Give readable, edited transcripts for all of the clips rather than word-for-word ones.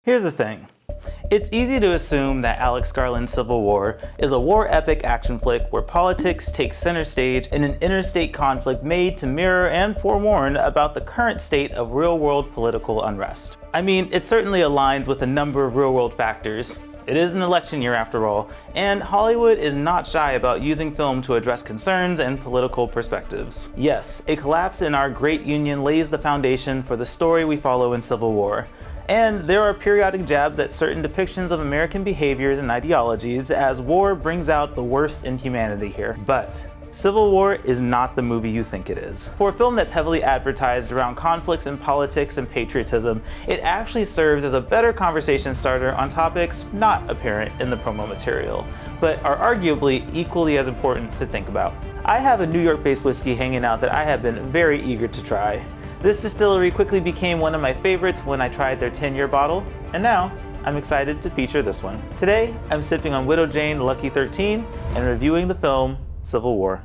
Here's the thing. It's easy to assume that Alex Garland's Civil War is a war epic action flick where politics takes center stage in an interstate conflict made to mirror and forewarn about the current state of real-world political unrest. I mean, it certainly aligns with a number of real-world factors. It is an election year after all, and Hollywood is not shy about using film to address concerns and political perspectives. Yes, a collapse in our great union lays the foundation for the story we follow in Civil War. And there are periodic jabs at certain depictions of American behaviors and ideologies as war brings out the worst in humanity here. But Civil War is not the movie you think it is. For a film that's heavily advertised around conflicts in politics and patriotism, it actually serves as a better conversation starter on topics not apparent in the promo material, but are arguably equally as important to think about. I have a New York-based whiskey hanging out that I have been very eager to try. This distillery quickly became one of my favorites when I tried their 10-year bottle, and now I'm excited to feature this one. Today, I'm sipping on Widow Jane Lucky 13 and reviewing the film Civil War.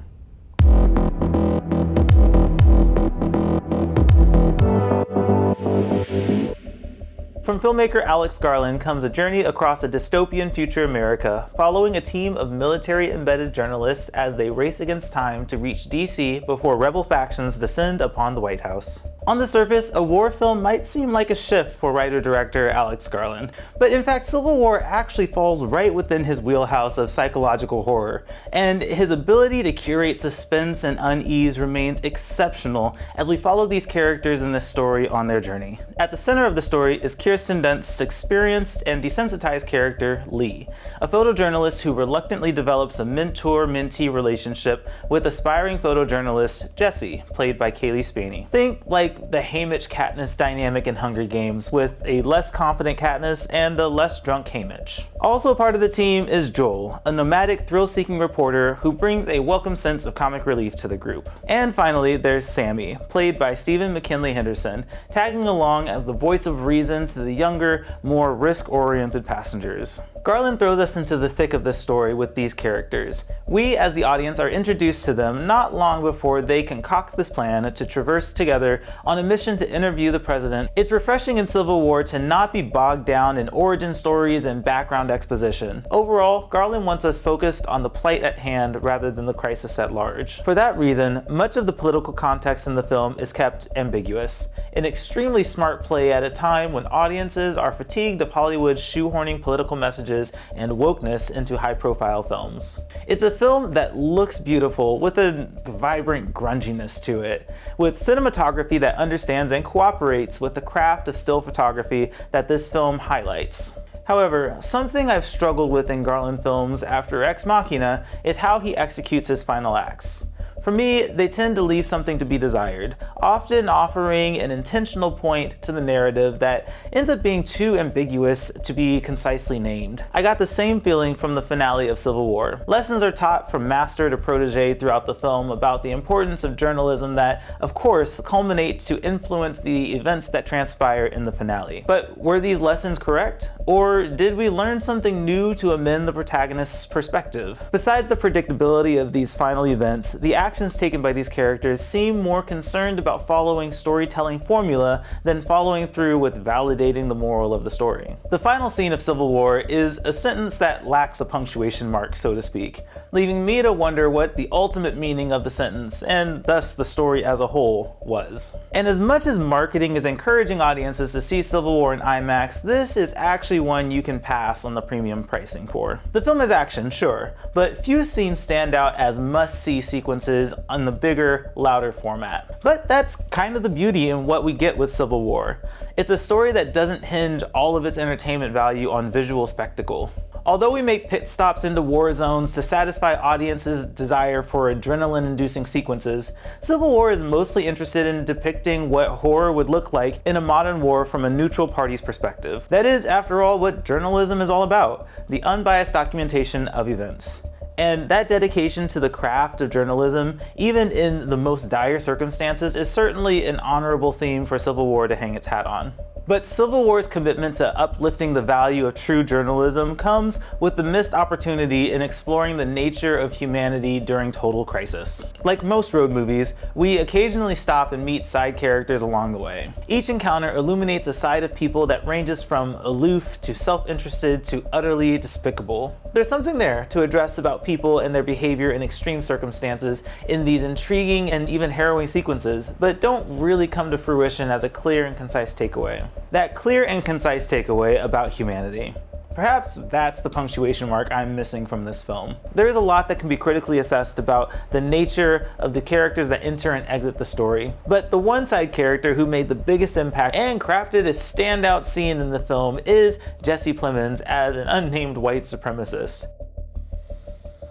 From filmmaker Alex Garland comes a journey across a dystopian future America, following a team of military-embedded journalists as they race against time to reach DC before rebel factions descend upon the White House. On the surface, a war film might seem like a shift for writer-director Alex Garland, but in fact Civil War actually falls right within his wheelhouse of psychological horror, and his ability to curate suspense and unease remains exceptional as we follow these characters in this story on their journey. At the center of the story is Kirsten Dunst's experienced and desensitized character, Lee, a photojournalist who reluctantly develops a mentor-mentee relationship with aspiring photojournalist Jesse, played by Kaylee Spaney. Think like the Haymitch-Katniss dynamic in Hunger Games, with a less confident Katniss and a less drunk Haymitch. Also part of the team is Joel, a nomadic, thrill-seeking reporter who brings a welcome sense of comic relief to the group. And finally, there's Sammy, played by Stephen McKinley Henderson, tagging along as the voice of reason to the younger, more risk-oriented passengers. Garland throws us into the thick of this story with these characters. We, as the audience, are introduced to them not long before they concoct this plan to traverse together on a mission to interview the president. It's refreshing in Civil War to not be bogged down in origin stories and background exposition. Overall, Garland wants us focused on the plight at hand rather than the crisis at large. For that reason, much of the political context in the film is kept ambiguous, an extremely smart play at a time when audiences are fatigued of Hollywood shoehorning political messages and wokeness into high-profile films. It's a film that looks beautiful with a vibrant grunginess to it, with cinematography that understands and cooperates with the craft of still photography that this film highlights. However, something I've struggled with in Garland films after Ex Machina is how he executes his final acts. For me, they tend to leave something to be desired, often offering an intentional point to the narrative that ends up being too ambiguous to be concisely named. I got the same feeling from the finale of Civil War. Lessons are taught from master to protege throughout the film about the importance of journalism that, of course, culminate to influence the events that transpire in the finale. But were these lessons correct? Or did we learn something new to amend the protagonist's perspective? Besides the predictability of these final events, the actions taken by these characters seem more concerned about following storytelling formula than following through with validating the moral of the story. The final scene of Civil War is a sentence that lacks a punctuation mark, so to speak, leaving me to wonder what the ultimate meaning of the sentence, and thus the story as a whole, was. And as much as marketing is encouraging audiences to see Civil War in IMAX, this is actually one you can pass on the premium pricing for. The film is action, sure, but few scenes stand out as must-see sequences on the bigger, louder format. But that's kind of the beauty in what we get with Civil War. It's a story that doesn't hinge all of its entertainment value on visual spectacle. Although we make pit stops into war zones to satisfy audiences' desire for adrenaline-inducing sequences, Civil War is mostly interested in depicting what horror would look like in a modern war from a neutral party's perspective. That is, after all, what journalism is all about, the unbiased documentation of events. And that dedication to the craft of journalism, even in the most dire circumstances, is certainly an honorable theme for Civil War to hang its hat on. But Civil War's commitment to uplifting the value of true journalism comes with the missed opportunity in exploring the nature of humanity during total crisis. Like most road movies, we occasionally stop and meet side characters along the way. Each encounter illuminates a side of people that ranges from aloof to self-interested to utterly despicable. There's something there to address about people and their behavior in extreme circumstances in these intriguing and even harrowing sequences, but don't really come to fruition as a clear and concise takeaway. That clear and concise takeaway about humanity. Perhaps that's the punctuation mark I'm missing from this film. There is a lot that can be critically assessed about the nature of the characters that enter and exit the story, but the one side character who made the biggest impact and crafted a standout scene in the film is Jesse Plemons as an unnamed white supremacist.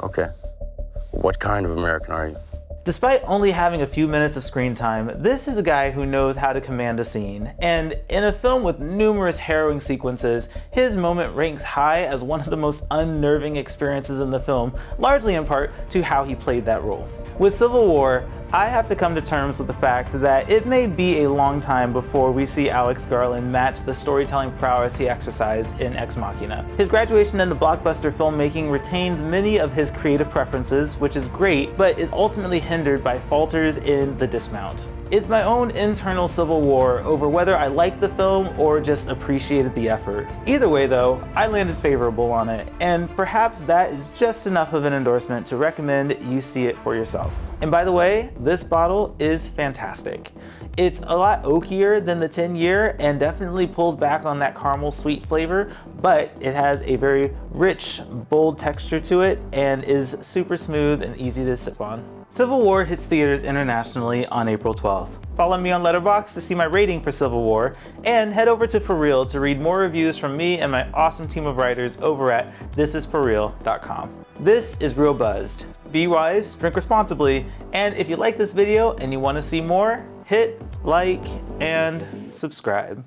Okay, what kind of American are you? Despite only having a few minutes of screen time, this is a guy who knows how to command a scene, and in a film with numerous harrowing sequences, his moment ranks high as one of the most unnerving experiences in the film, largely in part to how he played that role. With Civil War, I have to come to terms with the fact that it may be a long time before we see Alex Garland match the storytelling prowess he exercised in Ex Machina. His graduation into blockbuster filmmaking retains many of his creative preferences, which is great, but is ultimately hindered by falters in the dismount. It's my own internal civil war over whether I liked the film or just appreciated the effort. Either way though, I landed favorable on it, and perhaps that is just enough of an endorsement to recommend you see it for yourself. And by the way, this bottle is fantastic. It's a lot oakier than the 10-year and definitely pulls back on that caramel sweet flavor, but it has a very rich, bold texture to it and is super smooth and easy to sip on. Civil War hits theaters internationally on April 12th. Follow me on Letterboxd to see my rating for Civil War, and head over to ForReel to read more reviews from me and my awesome team of writers over at thisisforreal.com. This is Real Buzzed. Be wise, drink responsibly, and if you like this video and you want to see more, hit like and subscribe.